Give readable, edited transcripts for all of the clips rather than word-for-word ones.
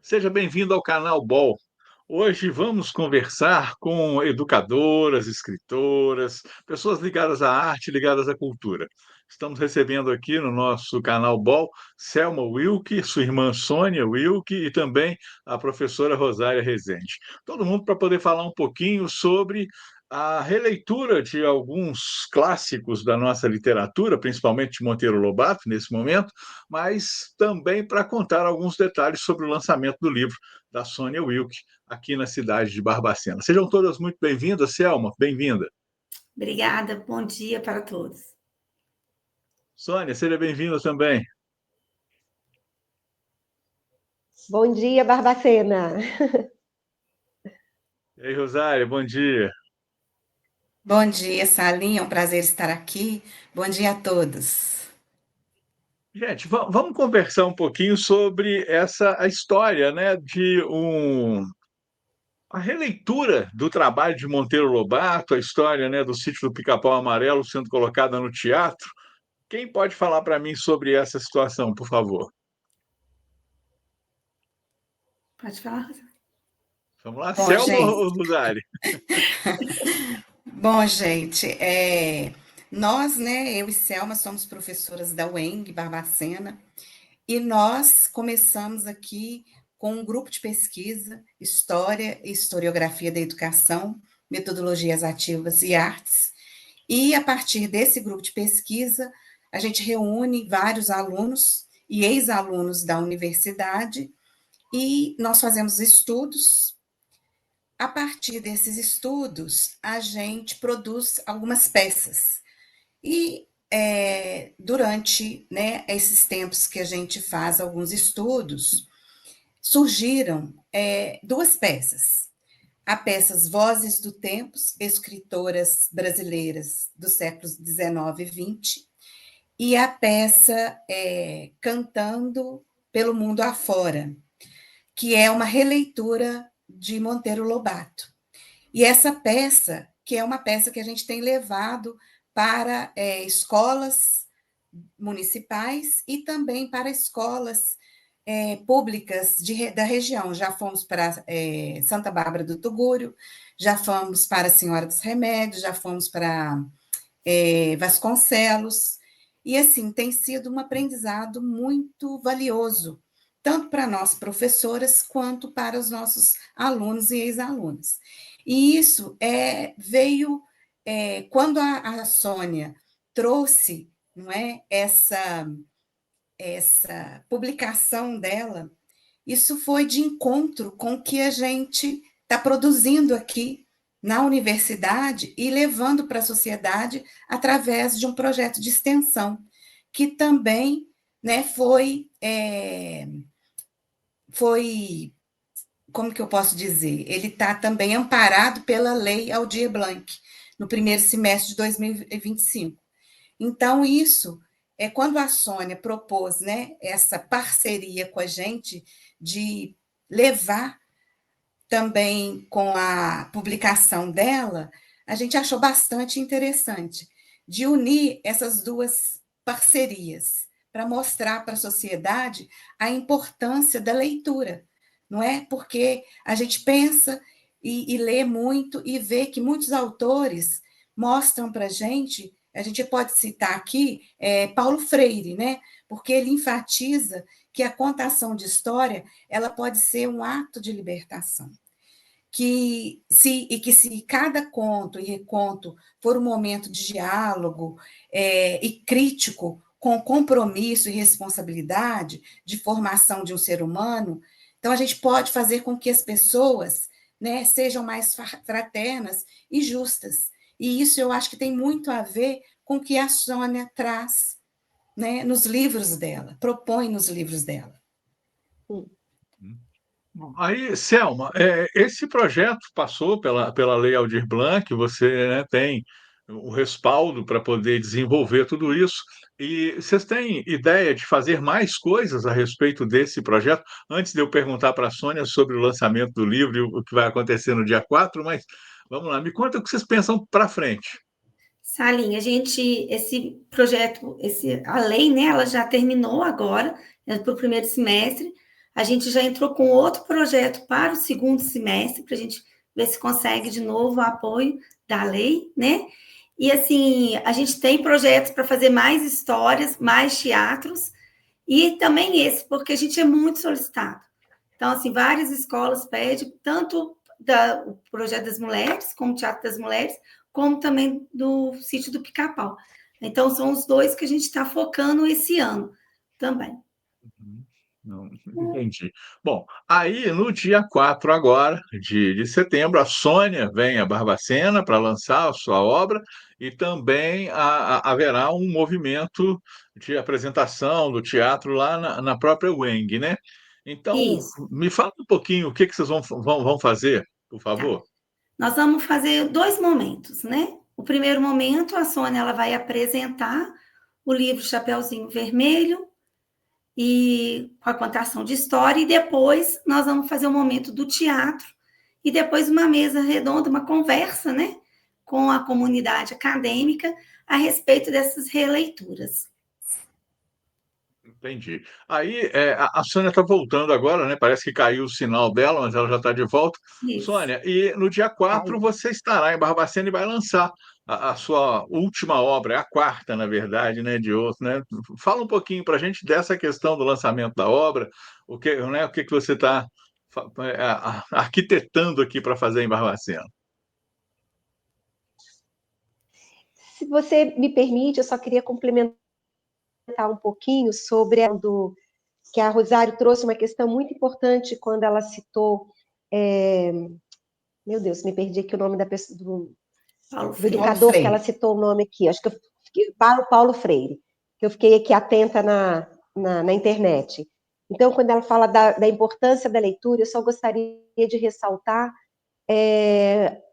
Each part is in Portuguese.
Seja bem-vindo ao canal BOL. Hoje vamos conversar com educadoras, escritoras, pessoas ligadas à arte, ligadas à cultura. Estamos recebendo aqui no nosso canal BOL Selma Wilke, sua irmã Sônia Wilke e também a professora Rosária Rezende. Todo mundo para poder falar um pouquinho sobre a releitura de alguns clássicos da nossa literatura, principalmente de Monteiro Lobato, nesse momento, mas também para contar alguns detalhes sobre o lançamento do livro da Sônia Wilke, aqui na cidade de Barbacena. Sejam todas muito bem-vindas. Selma, bem-vinda. Obrigada, bom dia para todos. Sônia, seja bem-vinda também. Bom dia, Barbacena. E aí, Rosária, bom dia. Bom dia, Salinha, é um prazer estar aqui. Bom dia a todos. Gente, vamos conversar um pouquinho sobre a história, né, a releitura do trabalho de Monteiro Lobato, a história, né, do Sítio do Pica-Pau Amarelo sendo colocada no teatro. Quem pode falar para mim sobre essa situação, por favor? Pode falar? Vamos lá, Bom, Selma gente, ou Rosário? bom, gente, nós, né, eu e Selma somos professoras da UENG Barbacena e nós começamos aqui com um grupo de pesquisa, História e Historiografia da Educação, Metodologias Ativas e Artes, e a partir desse grupo de pesquisa, a gente reúne vários alunos e ex-alunos da universidade e nós fazemos estudos. A partir desses estudos, a gente produz algumas peças. E durante, né, esses tempos que a gente faz alguns estudos, surgiram duas peças. A peça Vozes do Tempos, escritoras brasileiras dos séculos XIX e XX, e a peça Cantando pelo Mundo Afora, que é uma releitura de Monteiro Lobato. E essa peça, que é uma peça que a gente tem levado para escolas municipais e também para escolas públicas da região. Já fomos para Santa Bárbara do Tugúrio, já fomos para Senhora dos Remédios, já fomos para Vasconcelos, e assim, tem sido um aprendizado muito valioso, tanto para nós professoras, quanto para os nossos alunos e ex-alunos. E isso veio quando a Sônia trouxe, não é, essa publicação dela, isso foi de encontro com o que a gente está produzindo aqui na universidade e levando para a sociedade através de um projeto de extensão, que também, né, foi, como que eu posso dizer? Ele está também amparado pela Lei Aldir Blanc, no primeiro semestre de 2025. Então, isso é quando a Sônia propôs, né, essa parceria com a gente de levar também com a publicação dela, a gente achou bastante interessante de unir essas duas parcerias para mostrar para a sociedade a importância da leitura, não é? Porque a gente pensa e lê muito e vê que muitos autores mostram para a gente pode citar aqui Paulo Freire, né? Porque ele enfatiza que a contação de história ela pode ser um ato de libertação. Que se cada conto e reconto for um momento de diálogo e crítico, com compromisso e responsabilidade de formação de um ser humano, então a gente pode fazer com que as pessoas, né, sejam mais fraternas e justas. E isso eu acho que tem muito a ver com o que a Sônia traz, né, nos livros dela, propõe nos livros dela. Aí, Selma, esse projeto passou pela Lei Aldir Blanc, você, né, tem o respaldo para poder desenvolver tudo isso. E vocês têm ideia de fazer mais coisas a respeito desse projeto? Antes de eu perguntar para a Sônia sobre o lançamento do livro e o que vai acontecer no dia 4, mas vamos lá, me conta o que vocês pensam para frente. Salinha, esse projeto, a lei, né, ela já terminou agora, para o primeiro semestre. A gente já entrou com outro projeto para o segundo semestre, para a gente ver se consegue de novo o apoio da lei, né? E assim, a gente tem projetos para fazer mais histórias, mais teatros, e também esse, porque a gente é muito solicitado. Então, assim, várias escolas pedem, tanto o Projeto das Mulheres, como o Teatro das Mulheres, como também do Sítio do Pica-Pau. Então, são os dois que a gente está focando esse ano também. Não, entendi. Bom, aí no dia 4 agora, de setembro, a Sônia vem a Barbacena para lançar a sua obra e também haverá um movimento de apresentação do teatro lá na própria UENG, né? Então, Isso, me fala um pouquinho o que vocês vão fazer, por tá. favor. Nós vamos fazer 2 momentos, né? O primeiro momento, a Sônia ela vai apresentar o livro Chapeuzinho Vermelho, e com a contação de história, e depois nós vamos fazer um momento do teatro, e depois uma mesa redonda, uma conversa, né, com a comunidade acadêmica a respeito dessas releituras. Entendi. Aí, a Sônia está voltando agora, né? Parece que caiu o sinal dela, mas ela já está de volta. Isso. Sônia, e no dia 4 Aí. você estará em Barbacena e vai lançar a sua última obra, é a quarta, na verdade, né, de outro, né? Fala um pouquinho para a gente dessa questão do lançamento da obra, o que você está arquitetando aqui para fazer em Barbacena. Se você me permite, eu só queria complementar um pouquinho sobre que a Rosário trouxe uma questão muito importante quando ela citou. Meu Deus, me perdi aqui o nome da pessoa, Paulo do Freire. Paulo educador que Freire. ela citou o nome aqui. Acho que eu fiquei, Paulo Freire, que eu fiquei aqui atenta na internet. Então, quando ela fala da importância da leitura, eu só gostaria de ressaltar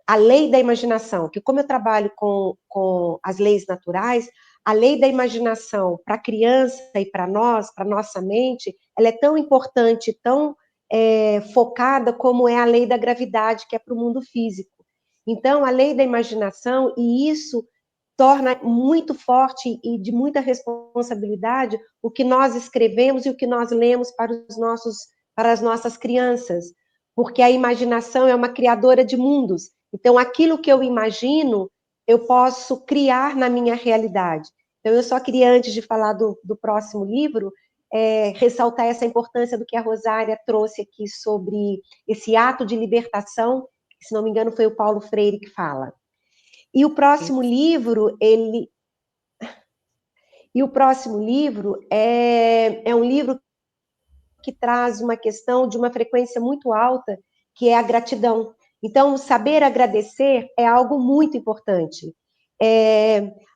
a lei da imaginação, que como eu trabalho com as leis naturais, a lei da imaginação para a criança e para nós, para nossa mente, ela é tão importante, tão focada como é a lei da gravidade, que é para o mundo físico. Então, a lei da imaginação, e isso torna muito forte e de muita responsabilidade o que nós escrevemos e o que nós lemos para as nossas crianças, porque a imaginação é uma criadora de mundos. Então, aquilo que eu imagino, eu posso criar na minha realidade. Então, eu só queria, antes de falar do próximo livro, ressaltar essa importância do que a Rosária trouxe aqui sobre esse ato de libertação, que, se não me engano, foi o Paulo Freire que fala. E o próximo livro, é um livro que traz uma questão de uma frequência muito alta, que é a gratidão. Então, saber agradecer é algo muito importante.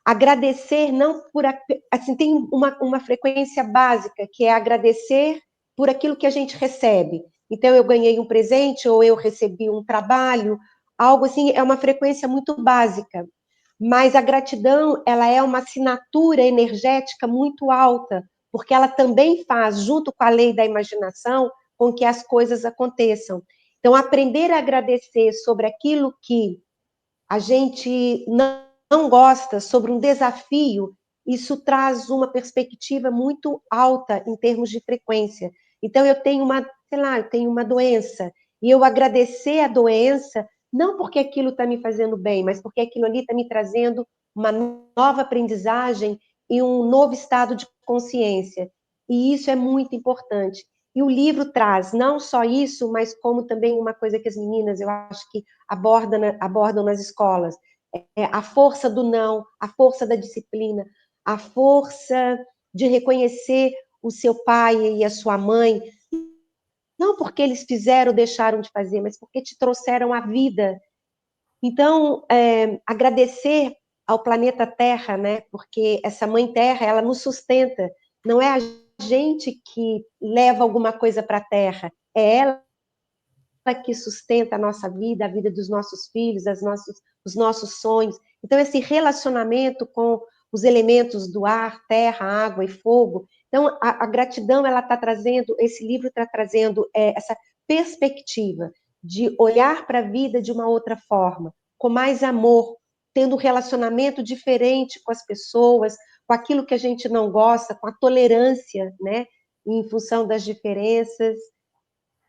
Agradecer não por... Assim, tem uma frequência básica, que é agradecer por aquilo que a gente recebe. Então, eu ganhei um presente, ou eu recebi um trabalho, algo assim, é uma frequência muito básica. Mas a gratidão, ela é uma assinatura energética muito alta, porque ela também faz, junto com a lei da imaginação, com que as coisas aconteçam. Então, aprender a agradecer sobre aquilo que a gente não gosta, sobre um desafio, isso traz uma perspectiva muito alta em termos de frequência. Então, eu tenho uma doença, e eu agradecer a doença, não porque aquilo está me fazendo bem, mas porque aquilo ali está me trazendo uma nova aprendizagem e um novo estado de consciência. E isso é muito importante. E o livro traz não só isso, mas como também uma coisa que as meninas, eu acho que abordam nas escolas, a força do não, a força da disciplina, a força de reconhecer o seu pai e a sua mãe, não porque eles fizeram ou deixaram de fazer, mas porque te trouxeram a vida. Então, agradecer ao planeta Terra, né? Porque essa mãe Terra, ela nos sustenta. Não é a gente que leva alguma coisa para a Terra, é ela que sustenta a nossa vida, a vida dos nossos filhos, os nossos sonhos. Então, esse relacionamento com os elementos do ar, terra, água e fogo. Então, a gratidão, ela está trazendo, esse livro está trazendo essa perspectiva de olhar para a vida de uma outra forma, com mais amor, tendo um relacionamento diferente com as pessoas, com aquilo que a gente não gosta, com a tolerância, né, em função das diferenças.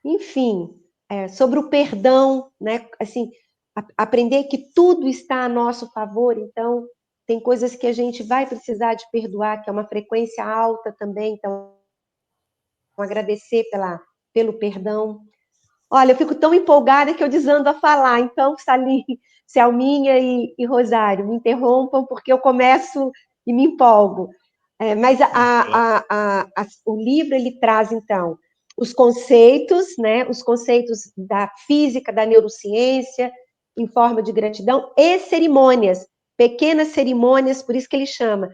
enfim, sobre o perdão, né? Assim, aprender que tudo está a nosso favor, então tem coisas que a gente vai precisar de perdoar, que é uma frequência alta também, então agradecer pelo perdão. Olha, eu fico tão empolgada que eu desando a falar, então, Salim, Selminha e Rosário, me interrompam porque eu começo e me empolgo. Mas o livro, ele traz, então, os conceitos, né, os conceitos da física, da neurociência, em forma de gratidão, e cerimônias, pequenas cerimônias, por isso que ele chama.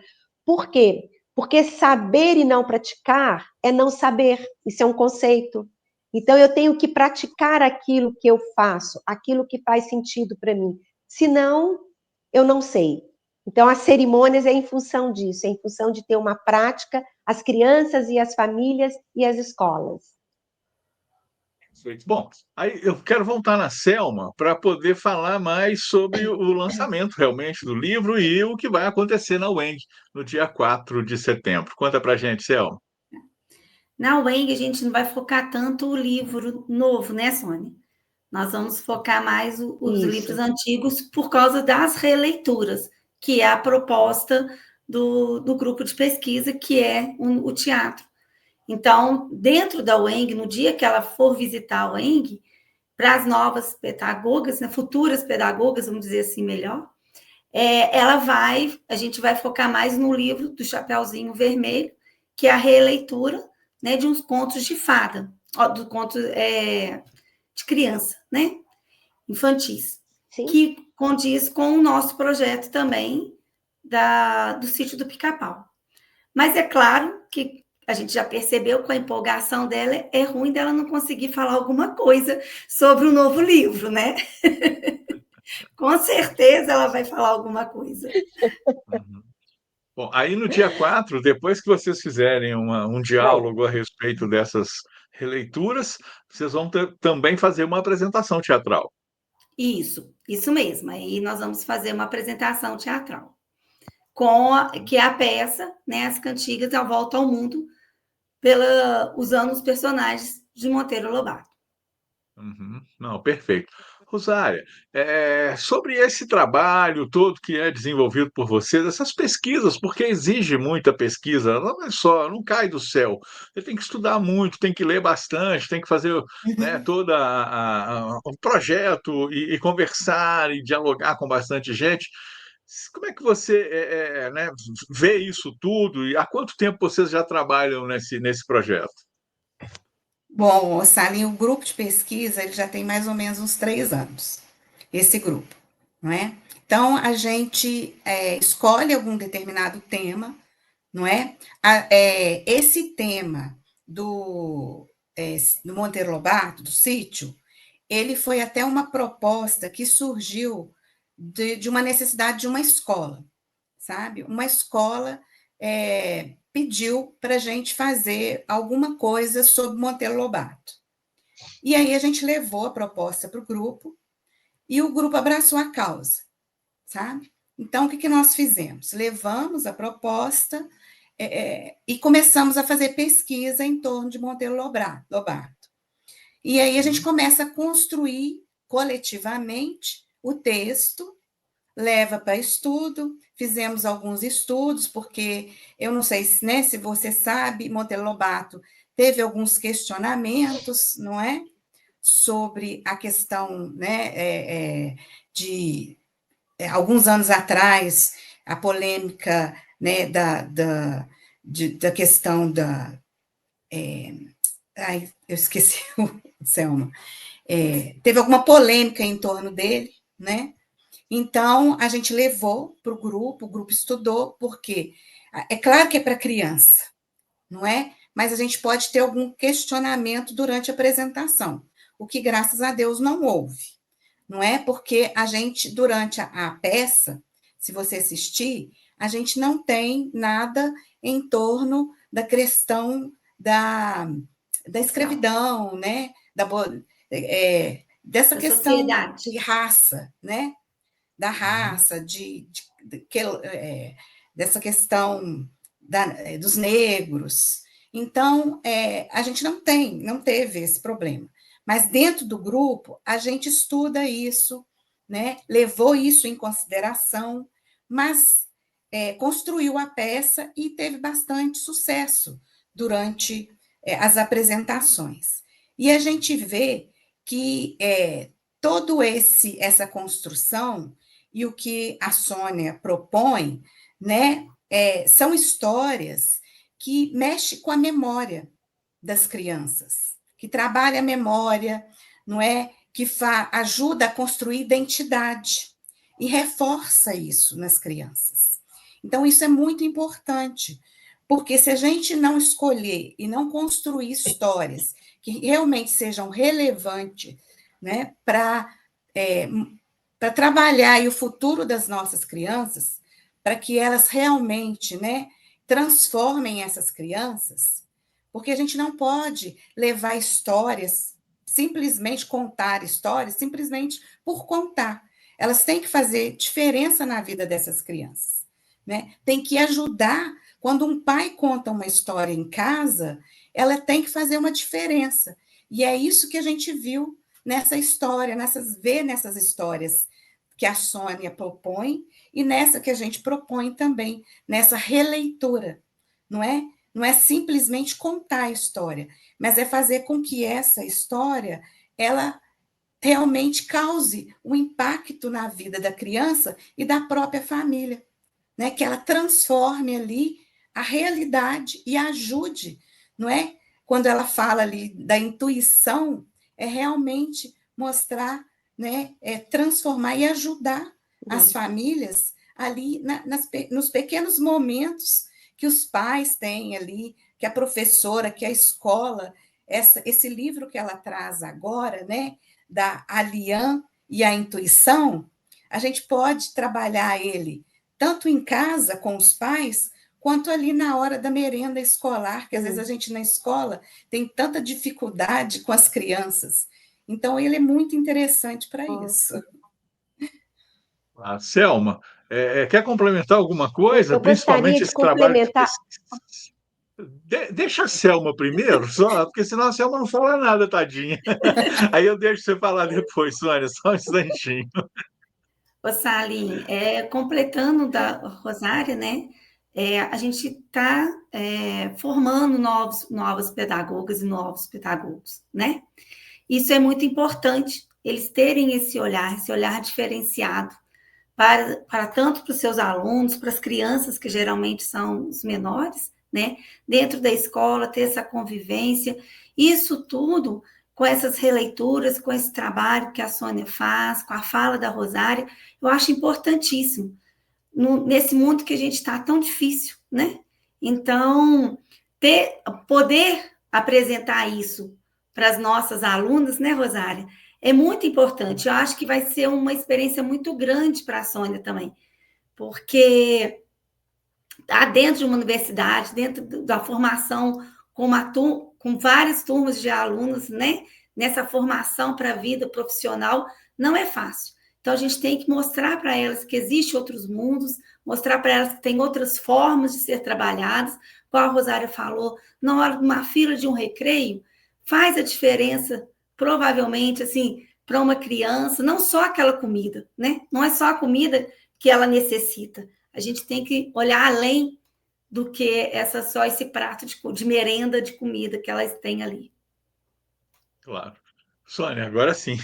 Por quê? Porque saber e não praticar é não saber, isso é um conceito. Então, eu tenho que praticar aquilo que eu faço, aquilo que faz sentido para mim. Senão, eu não sei. Então, as cerimônias é em função disso, é em função de ter uma prática, as crianças e as famílias e as escolas. Perfeito. Bom, aí eu quero voltar na Selma para poder falar mais sobre o lançamento realmente do livro e o que vai acontecer na UENG no dia 4 de setembro. Conta para a gente, Selma. Na UENG, a gente não vai focar tanto o livro novo, né, Sônia? Nós vamos focar mais os livros Isso. antigos por causa das releituras, que é a proposta do grupo de pesquisa, que é o teatro. Então, dentro da UENG, no dia que ela for visitar a UENG, para as novas pedagogas, né, futuras pedagogas, vamos dizer assim melhor, a gente vai focar mais no livro do Chapeuzinho Vermelho, que é a releitura, né, de uns contos de fada, do conto de criança, né, infantis, Sim. que condiz com o nosso projeto também do Sítio do Pica-Pau. Mas é claro que a gente já percebeu com a empolgação dela, é ruim dela não conseguir falar alguma coisa sobre o novo livro, né? Com certeza ela vai falar alguma coisa. Uhum. Bom, aí no dia 4, depois que vocês fizerem um diálogo a respeito dessas releituras, vocês vão também fazer uma apresentação teatral. Isso mesmo. Aí nós vamos fazer uma apresentação teatral que é a peça, né, As Cantigas A Volta ao Mundo, usando os personagens de Monteiro Lobato. Uhum. Não, perfeito. Rosária, sobre esse trabalho todo que é desenvolvido por vocês, essas pesquisas, porque exige muita pesquisa, não é só, não cai do céu. Você tem que estudar muito, tem que ler bastante, tem que fazer, né, todo o projeto e conversar e dialogar com bastante gente. Como é que você né, vê isso tudo e há quanto tempo vocês já trabalham nesse projeto? Bom, Salim, o grupo de pesquisa ele já tem mais ou menos uns 3 anos, esse grupo, não é? Então, a gente escolhe algum determinado tema, não é? Esse tema do Monteiro Lobato, do sítio, ele foi até uma proposta que surgiu de uma necessidade de uma escola, sabe? Uma escola pediu para a gente fazer alguma coisa sobre Monteiro Lobato. E aí a gente levou a proposta para o grupo e o grupo abraçou a causa, sabe? Então, o que nós fizemos? Levamos a proposta e começamos a fazer pesquisa em torno de Monteiro Lobato. E aí a gente começa a construir coletivamente o texto, leva para estudo, fizemos alguns estudos, porque eu não sei né, se você sabe, Monteiro Lobato teve alguns questionamentos, não é? Sobre a questão né, de alguns anos atrás, a polêmica né, da questão da. Ai, eu esqueci o Selma. Teve alguma polêmica em torno dele, né? Então, a gente levou para o grupo estudou, porque é claro que é para criança, não é? Mas a gente pode ter algum questionamento durante a apresentação, o que, graças a Deus, não houve, não é? Porque a gente, durante a peça, se você assistir, a gente não tem nada em torno da questão da escravidão, né? Dessa Da questão sociedade. de raça, né? Da raça, dessa questão dos negros. Então, a gente não teve esse problema. Mas dentro do grupo, a gente estuda isso, né? Levou isso em consideração, mas construiu a peça e teve bastante sucesso durante as apresentações. E a gente vê que todo essa construção e o que a Sônia propõe, né, são histórias que mexem com a memória das crianças, que trabalha a memória, não é? Que ajuda a construir identidade e reforça isso nas crianças. Então, isso é muito importante, porque se a gente não escolher e não construir histórias que realmente sejam relevantes, né, para trabalhar aí o futuro das nossas crianças, para que elas realmente, né, transformem essas crianças, porque a gente não pode levar histórias, simplesmente contar histórias, simplesmente por contar. Elas têm que fazer diferença na vida dessas crianças, né? Tem que ajudar. Quando um pai conta uma história em casa, ela tem que fazer uma diferença. E é isso que a gente viu nessa história, nessas histórias que a Sônia propõe e nessa que a gente propõe também, nessa releitura, não é? Não é simplesmente contar a história, mas é fazer com que essa história ela realmente cause um impacto na vida da criança e da própria família, né? Que ela transforme ali a realidade e ajude, não é? Quando ela fala ali da intuição, é realmente mostrar, né? Transformar e ajudar as famílias ali nos pequenos momentos que os pais têm ali, que a professora, que a escola, esse livro que ela traz agora, né? Da Alian e a intuição, a gente pode trabalhar ele tanto em casa com os pais, quanto ali na hora da merenda escolar, que às vezes a gente na escola tem tanta dificuldade com as crianças. Então, ele é muito interessante para isso. A Selma, quer complementar alguma coisa? Eu gostaria Principalmente de esse trabalho de complementar. pesquisa. Deixa a Selma primeiro, só, porque senão a Selma não fala nada, tadinha. Aí eu deixo você falar depois, Sônia, só um instantinho. Ô, Salim, completando da Rosária, né? A gente está formando novas pedagogas e novos pedagogos, né? Isso é muito importante, eles terem esse olhar diferenciado, para tanto para os seus alunos, para as crianças, que geralmente são os menores, né? Dentro da escola, ter essa convivência, isso tudo com essas releituras, com esse trabalho que a Sônia faz, com a fala da Rosária, eu acho importantíssimo, nesse mundo que a gente está tão difícil, né? Então, poder apresentar isso para as nossas alunas, né, Rosária? É muito importante. Eu acho que vai ser uma experiência muito grande para a Sônia também, porque está dentro de uma universidade, dentro da formação com várias turmas de alunos, né? Nessa formação para a vida profissional, não é fácil. Então, a gente tem que mostrar para elas que existem outros mundos, mostrar para elas que tem outras formas de ser trabalhadas. Como a Rosária falou, na hora de uma fila de um recreio, faz a diferença, provavelmente, assim, para uma criança, não só aquela comida, né? Não é só a comida que ela necessita. A gente tem que olhar além do que só esse prato de merenda de comida que elas têm ali. Claro. Sônia, agora sim.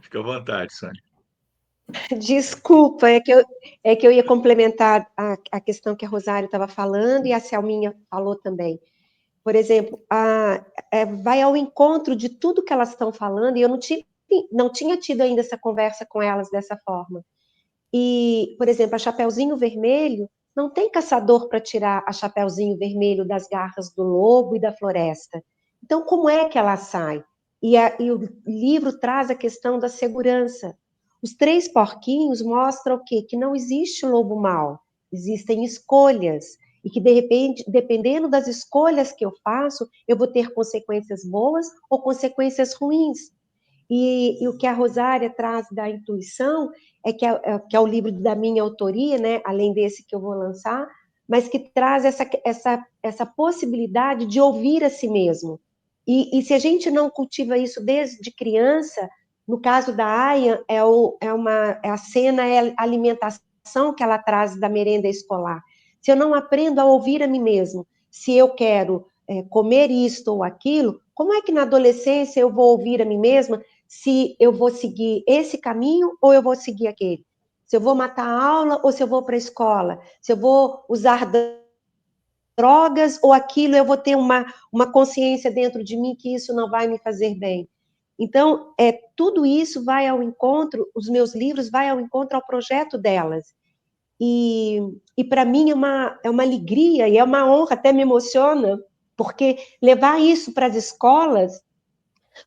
Fica à vontade, Sônia. Desculpa, é que eu ia complementar a questão que a Rosário estava falando e a Selminha falou também. Por exemplo, vai ao encontro de tudo que elas estão falando, e eu não tinha tido ainda essa conversa com elas dessa forma. E, por exemplo, a Chapeuzinho Vermelho, não tem caçador para tirar a Chapeuzinho Vermelho das garras do lobo e da floresta. Então, como é que ela sai? E o livro traz a questão da segurança. Os três porquinhos mostram o quê? Que não existe lobo mau, existem escolhas. E que, de repente, dependendo das escolhas que eu faço, eu vou ter consequências boas ou consequências ruins. E o que a Rosária traz da intuição que é o livro da minha autoria, né, além desse que eu vou lançar, mas que traz essa possibilidade de ouvir a si mesmo. E se a gente não cultiva isso desde criança, no caso da Aya, a cena é a alimentação que ela traz da merenda escolar. Se eu não aprendo a ouvir a mim mesmo, se eu quero comer isto ou aquilo, como é que na adolescência eu vou ouvir a mim mesma se eu vou seguir esse caminho ou eu vou seguir aquele? Se eu vou matar a aula ou se eu vou para a escola? Se eu vou usar drogas ou aquilo, eu vou ter uma consciência dentro de mim que isso não vai me fazer bem. Então, tudo isso vai ao encontro, os meus livros vai ao encontro ao projeto delas. E para mim é uma alegria e é uma honra, até me emociona, porque levar isso para as escolas,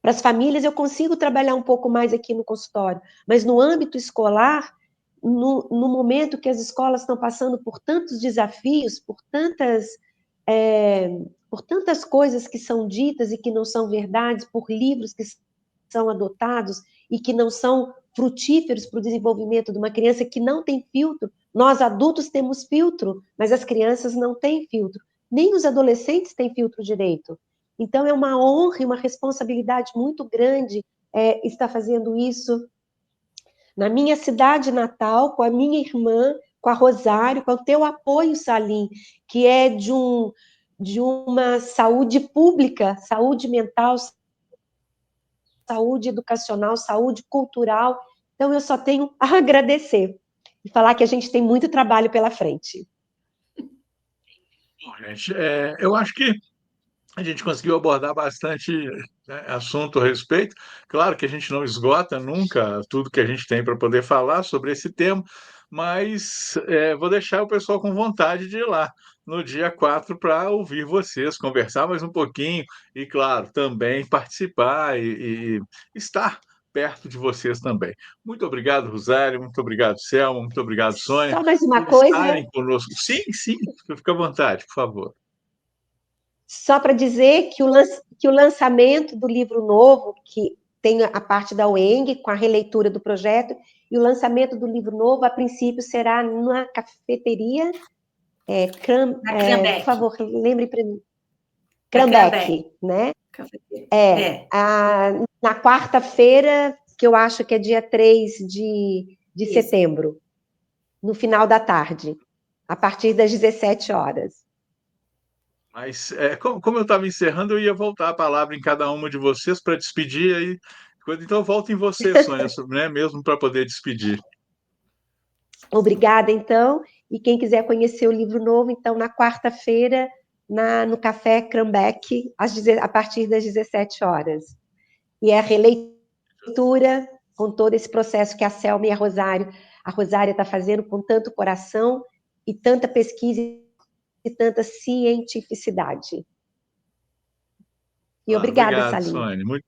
para as famílias, eu consigo trabalhar um pouco mais aqui no consultório, mas no âmbito escolar, no momento que as escolas estão passando por tantos desafios, por tantas coisas que são ditas e que não são verdades, por livros que são adotados e que não são frutíferos para o desenvolvimento de uma criança que não tem filtro. Nós, adultos, temos filtro, mas as crianças não têm filtro. Nem os adolescentes têm filtro direito. Então, é uma honra e uma responsabilidade muito grande estar fazendo isso na minha cidade natal, com a minha irmã, com a Rosário, com o teu apoio, Salim, que é de uma saúde pública, saúde mental, saúde educacional, saúde cultural. Então, eu só tenho a agradecer e falar que a gente tem muito trabalho pela frente. Bom, gente, eu acho que a gente conseguiu abordar bastante, né, assunto a respeito. Claro que a gente não esgota nunca tudo que a gente tem para poder falar sobre esse tema, mas vou deixar o pessoal com vontade de ir lá no dia 4 para ouvir vocês, conversar mais um pouquinho e, claro, também participar e estar perto de vocês também. Muito obrigado, Rosário, muito obrigado, Selma, muito obrigado, Sônia, Só mais uma por coisa, estarem conosco. Sim, sim, fica à vontade, por favor. só para dizer que o lançamento do livro novo, que tem a parte da UENG, com a releitura do projeto, e o lançamento do livro novo, a princípio, será na cafeteria, Na por Cranbeck. favor, lembre para mim, Na Cranbeck. Cranbeck, né? É. Na quarta-feira, que eu acho que é dia 3 de setembro, no final da tarde, a partir das 17 horas. Mas, como eu estava encerrando, eu ia voltar a palavra em cada uma de vocês para despedir aí. Então, eu volto em você, Sônia, né, mesmo para poder despedir. Obrigada, então. E quem quiser conhecer o livro novo, então, na quarta-feira, no Café Cranbeck, a partir das 17 horas. E é a releitura com todo esse processo que a Selma e a Rosária está fazendo com tanto coração e tanta pesquisa e tanta cientificidade. E Claro, obrigada, obrigado, Salim. Sônia. Muito,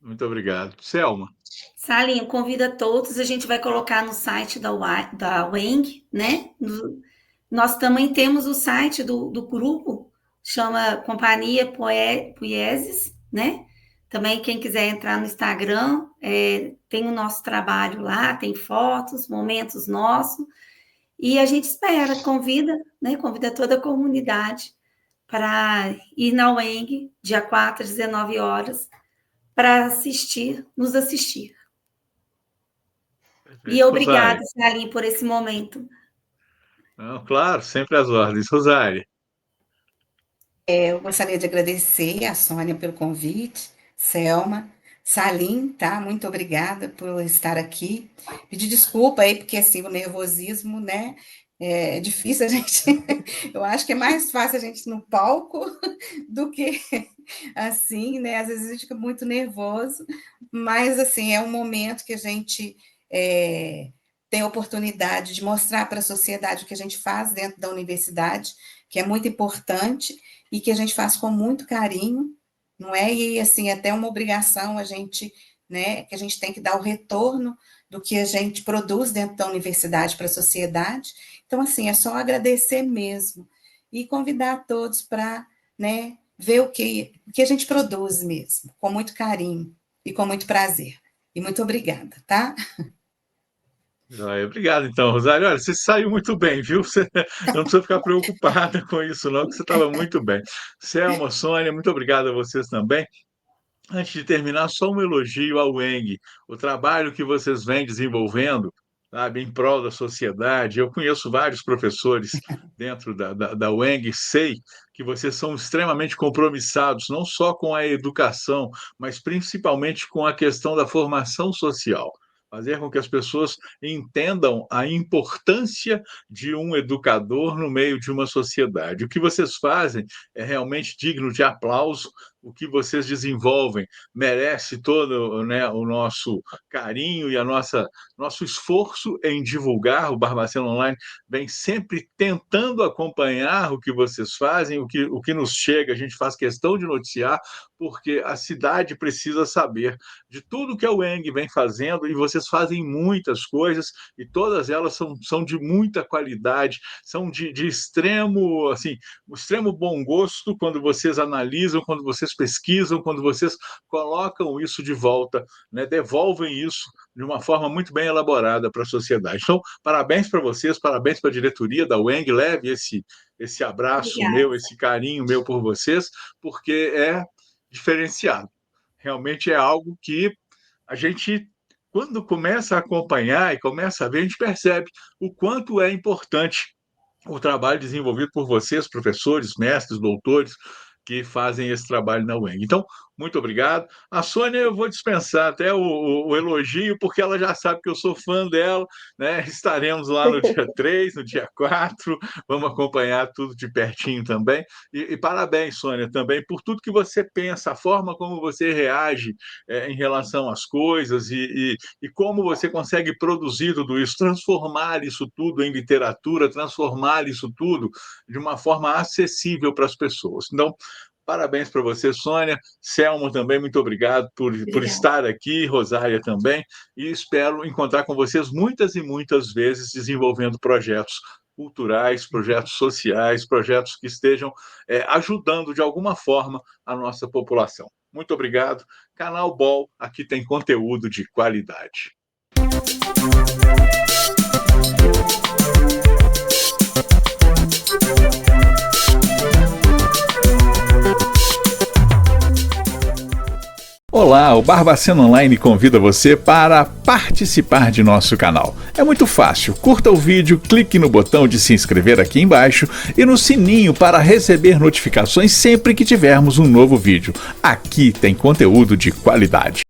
muito obrigado. Selma. Salinho, convida todos, a gente vai colocar no site da WENG, né? Nós também temos o site do grupo, chama Companhia Poieses, né? Também quem quiser entrar no Instagram, tem o nosso trabalho lá, tem fotos, momentos nossos, e a gente espera, convida, né? Convida toda a comunidade para ir na WENG, dia 4 às 19 horas, para nos assistir. E Perfeito. obrigada, Rosário. Salim, por esse momento. Não, claro, sempre às ordens. Rosário. Eu gostaria de agradecer a Sônia pelo convite, Selma, Salim, tá? Muito obrigada por estar aqui. Pedir desculpa aí, porque assim, o nervosismo, né? É difícil a gente. Eu acho que é mais fácil a gente no palco do que assim, né? Às vezes a gente fica muito nervoso, mas assim, é um momento que a gente tem a oportunidade de mostrar para a sociedade o que a gente faz dentro da universidade, que é muito importante e que a gente faz com muito carinho, não é? E assim, até uma obrigação a gente, né, que a gente tem que dar o retorno do que a gente produz dentro da universidade para a sociedade. Então, assim, é só agradecer mesmo e convidar todos para, né, ver o que a gente produz mesmo, com muito carinho e com muito prazer. E muito obrigada, tá? Joia. Obrigado, então, Rosário. Olha, você saiu muito bem, viu? Você não precisa ficar preocupada com isso, não, que você estava muito bem. Selma, Sônia, muito obrigado a vocês também. Antes de terminar, só um elogio ao Weng, o trabalho que vocês vêm desenvolvendo, sabe, em prol da sociedade. Eu conheço vários professores dentro da Weng, sei que vocês são extremamente compromissados, não só com a educação, mas principalmente com a questão da formação social. Fazer com que as pessoas entendam a importância de um educador no meio de uma sociedade. O que vocês fazem é realmente digno de aplauso. O que vocês desenvolvem merece todo, né, o nosso carinho e a nosso esforço em divulgar. O Barbacena Online vem sempre tentando acompanhar o que vocês fazem, o que nos chega, a gente faz questão de noticiar, porque a cidade precisa saber de tudo que a Weng vem fazendo, e vocês fazem muitas coisas, e todas elas são de muita qualidade, são de extremo, assim, extremo bom gosto quando vocês analisam, quando vocês pesquisam, quando vocês colocam isso de volta, né, devolvem isso de uma forma muito bem elaborada para a sociedade. Então, parabéns para vocês, parabéns para a diretoria da Weng, leve esse abraço Obrigada. meu, esse carinho meu por vocês, porque é diferenciado. Realmente é algo que a gente, quando começa a acompanhar e começa a ver, a gente percebe o quanto é importante o trabalho desenvolvido por vocês, professores, mestres, doutores, que fazem esse trabalho na UENG. Então, muito obrigado. A Sônia, eu vou dispensar até o elogio, porque ela já sabe que eu sou fã dela, né? Estaremos lá no dia 3, no dia 4, vamos acompanhar tudo de pertinho também. E parabéns, Sônia, também por tudo que você pensa, a forma como você reage em relação às coisas e como você consegue produzir tudo isso, transformar isso tudo em literatura, transformar isso tudo de uma forma acessível para as pessoas. Então, parabéns para você, Sônia. Selma também, muito obrigado por estar aqui, Rosária também, e espero encontrar com vocês muitas e muitas vezes desenvolvendo projetos culturais, projetos sociais, projetos que estejam ajudando de alguma forma a nossa população. Muito obrigado. Canal BOL, aqui tem conteúdo de qualidade. Olá, o Barbacena Online convida você para participar de nosso canal. É muito fácil, curta o vídeo, clique no botão de se inscrever aqui embaixo e no sininho para receber notificações sempre que tivermos um novo vídeo. Aqui tem conteúdo de qualidade.